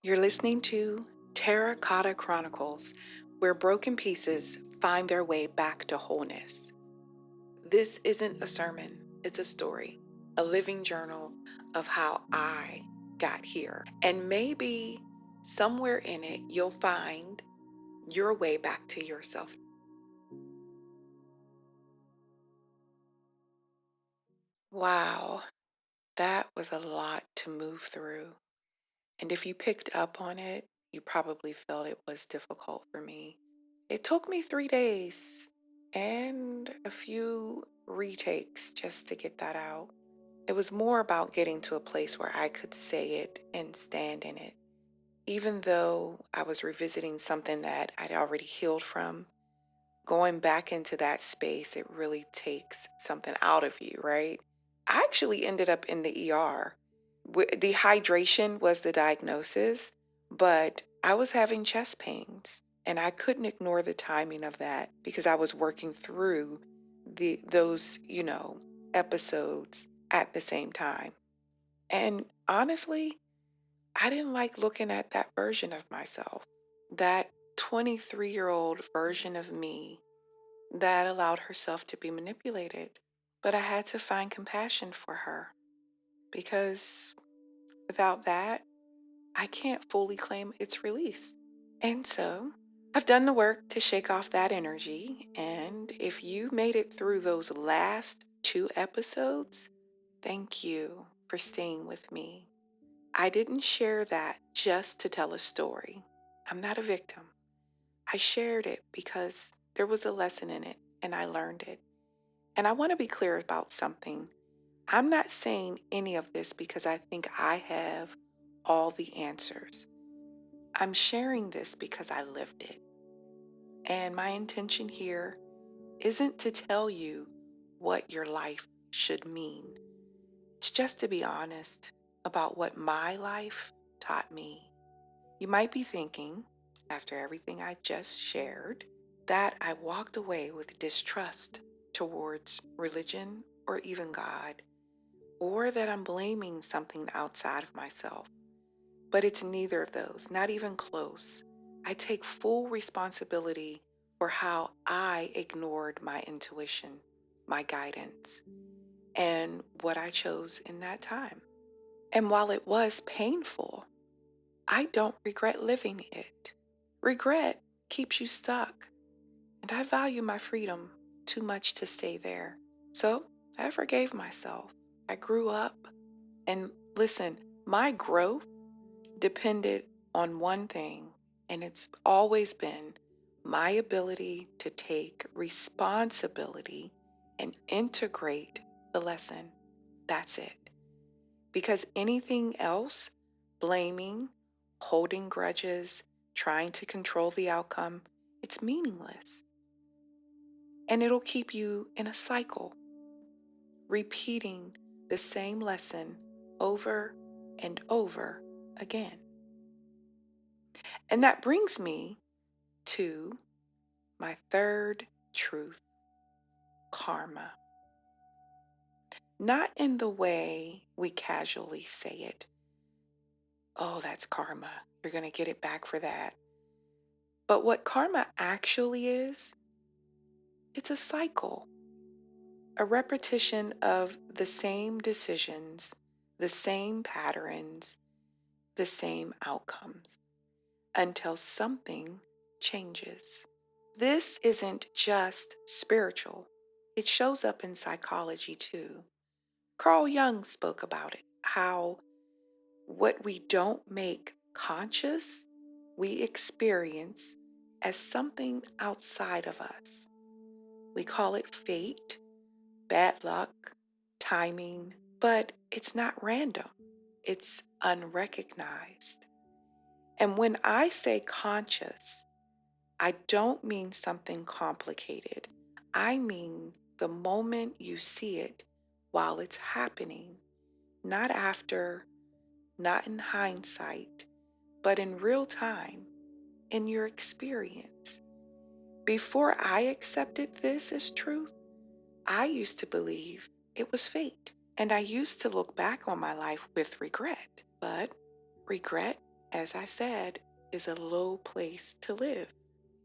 You're listening to Teracota Chronicles, where broken pieces find their way back to wholeness. This isn't a sermon, it's a story, a living journal of how I got here. And maybe somewhere in it, you'll find your way back to yourself. Wow, that was a lot to move through. And if you picked up on it, you probably felt it was difficult for me. It took me 3 days and a few retakes just to get that out. It was more about getting to a place where I could say it and stand in it. Even though I was revisiting something that I'd already healed from, going back into that space, it really takes something out of you, right? I actually ended up in the ER. Dehydration was the diagnosis, but I was having chest pains and I couldn't ignore the timing of that because I was working through those episodes at the same time. And honestly, I didn't like looking at that version of myself, that 23-year-old version of me that allowed herself to be manipulated. But I had to find compassion for her because without that, I can't fully claim its release. And so I've done the work to shake off that energy. And if you made it through those last 2 episodes, thank you for staying with me. I didn't share that just to tell a story. I'm not a victim. I shared it because there was a lesson in it and I learned it. And I want to be clear about something. I'm not saying any of this because I think I have all the answers. I'm sharing this because I lived it. And my intention here isn't to tell you what your life should mean. It's just to be honest about what my life taught me. You might be thinking, after everything I just shared, that I walked away with distrust towards religion or even God, or that I'm blaming something outside of myself. But it's neither of those, not even close. I take full responsibility for how I ignored my intuition, my guidance, and what I chose in that time. And while it was painful, I don't regret living it. Regret keeps you stuck, and I value my freedom too much to stay there. So I forgave myself. I grew up, and listen, my growth depended on one thing, and it's always been my ability to take responsibility and integrate the lesson. That's it. Because anything else, blaming, holding grudges, trying to control the outcome, it's meaningless. And it'll keep you in a cycle, repeating the same lesson over and over again. And that brings me to my third truth, karma. Not in the way we casually say it. Oh, that's karma. You're going to get it back for that. But what karma actually is, it's a cycle, a repetition of the same decisions, the same patterns, the same outcomes until something changes. This isn't just spiritual, it shows up in psychology too. Carl Jung spoke about it, how what we don't make conscious, we experience as something outside of us. We call it fate, bad luck, timing, but it's not random. It's unrecognized. And when I say conscious, I don't mean something complicated. I mean the moment you see it while it's happening, not after, not in hindsight, but in real time, in your experience. Before I accepted this as truth, I used to believe it was fate. And I used to look back on my life with regret. But regret as I said, is a low place to live.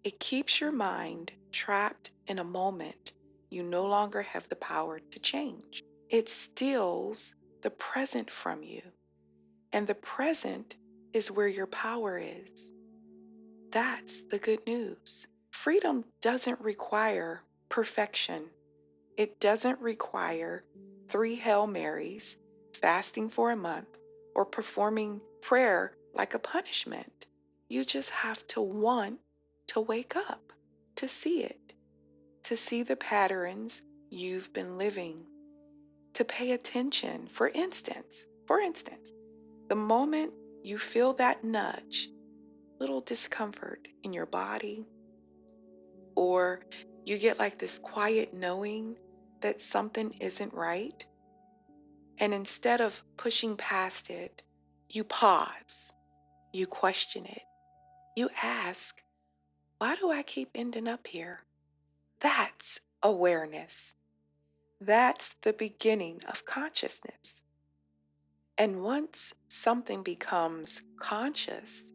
It keeps your mind trapped in a moment you no longer have the power to change. It steals the present from you, and the present is where your power is. That's the good news. Freedom doesn't require perfection. It doesn't require 3 Hail Marys, fasting for a month, or performing prayer like a punishment. You just have to want to wake up, to see it, to see the patterns you've been living, to pay attention. For instance, the moment you feel that nudge, little discomfort in your body, or you get like this quiet knowing that something isn't right, and instead of pushing past it, you pause, you question it, you ask, why do I keep ending up here? That's awareness. That's the beginning of consciousness. And once something becomes conscious,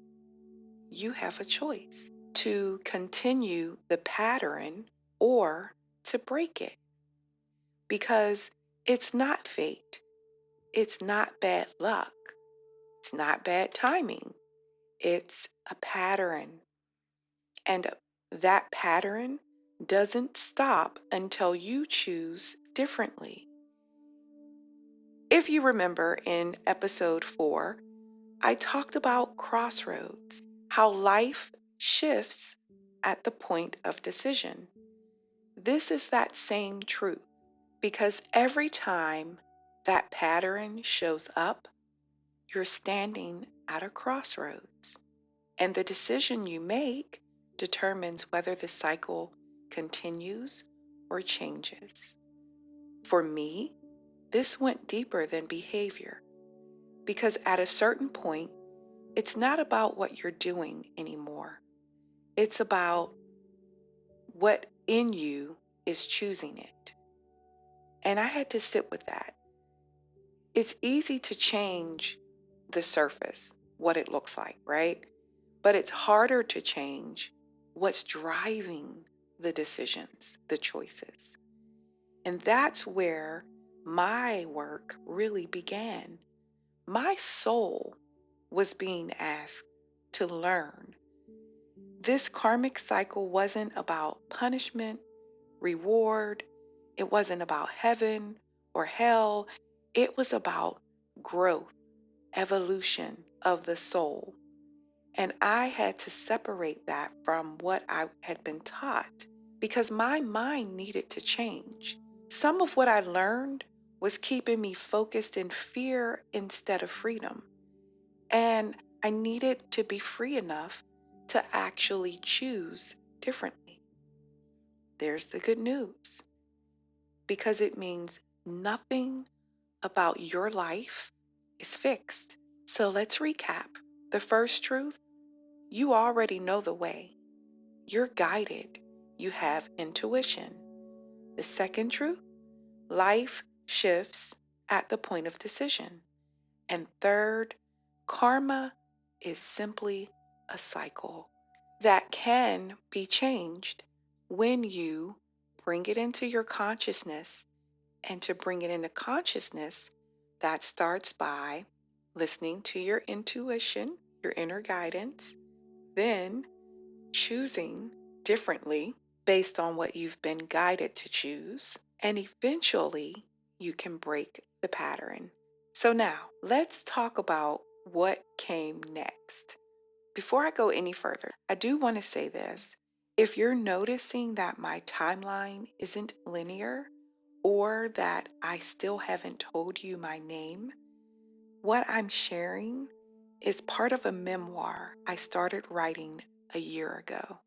you have a choice to continue the pattern or to break it, because it's not fate, it's not bad luck, it's not bad timing, it's a pattern. And that pattern doesn't stop until you choose differently. If you remember in episode 4, I talked about crossroads, how life shifts at the point of decision. This is that same truth, because every time that pattern shows up, you're standing at a crossroads. And the decision you make determines whether the cycle continues or changes. For me, this went deeper than behavior, because at a certain point, it's not about what you're doing anymore. It's about what in you is choosing it. And I had to sit with that. It's easy to change the surface, what it looks like, right? But it's harder to change what's driving the decisions, the choices. And that's where my work really began. My soul was being asked to learn. This karmic cycle wasn't about punishment, reward. It wasn't about heaven or hell. It was about growth, evolution of the soul. And I had to separate that from what I had been taught, because my mind needed to change. Some of what I learned was keeping me focused in fear instead of freedom. And I needed to be free enough to actually choose differently. There's the good news, because it means nothing about your life is fixed. So let's recap. The first truth: you already know the way. You're guided. You have intuition. The second truth: life shifts at the point of decision. And third, karma is simply a cycle that can be changed when you bring it into your consciousness. And to bring it into consciousness, that starts by listening to your intuition, your inner guidance, then choosing differently based on what you've been guided to choose, and eventually you can break the pattern. So now let's talk about what came next. Before I go any further, I do want to say this. If you're noticing that my timeline isn't linear, or that I still haven't told you my name, what I'm sharing is part of a memoir I started writing a year ago.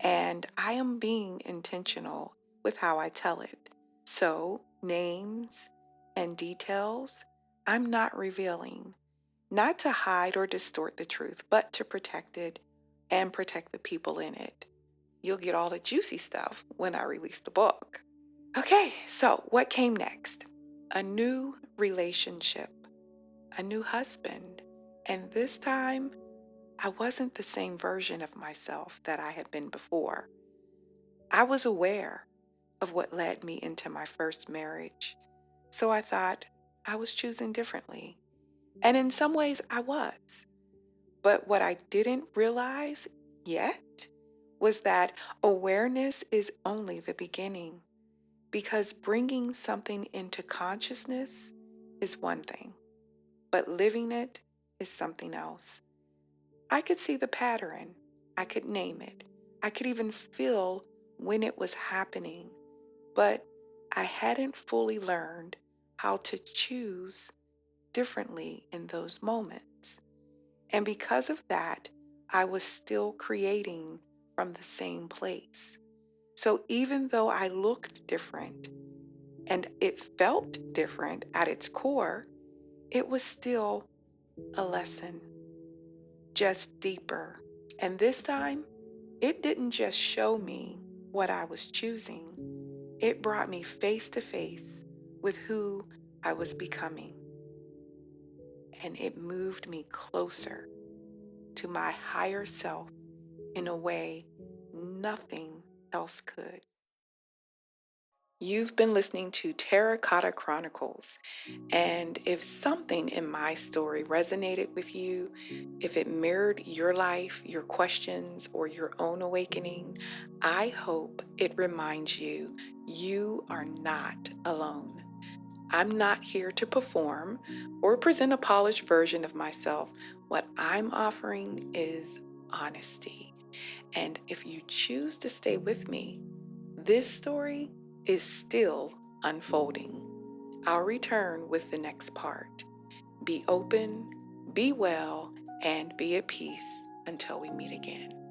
And I am being intentional with how I tell it. So, names and details, I'm not revealing, not to hide or distort the truth, but to protect it and protect the people in it. You'll get all the juicy stuff when I release the book. Okay, so what came next? A new relationship, a new husband, And this time, I wasn't the same version of myself that I had been before. I was aware of what led me into my first marriage. So I thought I was choosing differently. And in some ways, I was. But what I didn't realize yet was that awareness is only the beginning, because bringing something into consciousness is one thing, but living it is something else. I could see the pattern, I could name it, I could even feel when it was happening, but I hadn't fully learned how to choose differently in those moments. And because of that, I was still creating from the same place. So even though I looked different and it felt different at its core, it was still a lesson, just deeper. And this time, it didn't just show me what I was choosing, it brought me face to face with who I was becoming. And it moved me closer to my higher self in a way nothing else could. You've been listening to Terracotta Chronicles, and if something in my story resonated with you, if it mirrored your life, your questions, or your own awakening, I hope it reminds you you are not alone. I'm not here to perform or present a polished version of myself. What I'm offering is honesty. And if you choose to stay with me, this story is still unfolding. I'll return with the next part. Be open, be well, and be at peace until we meet again.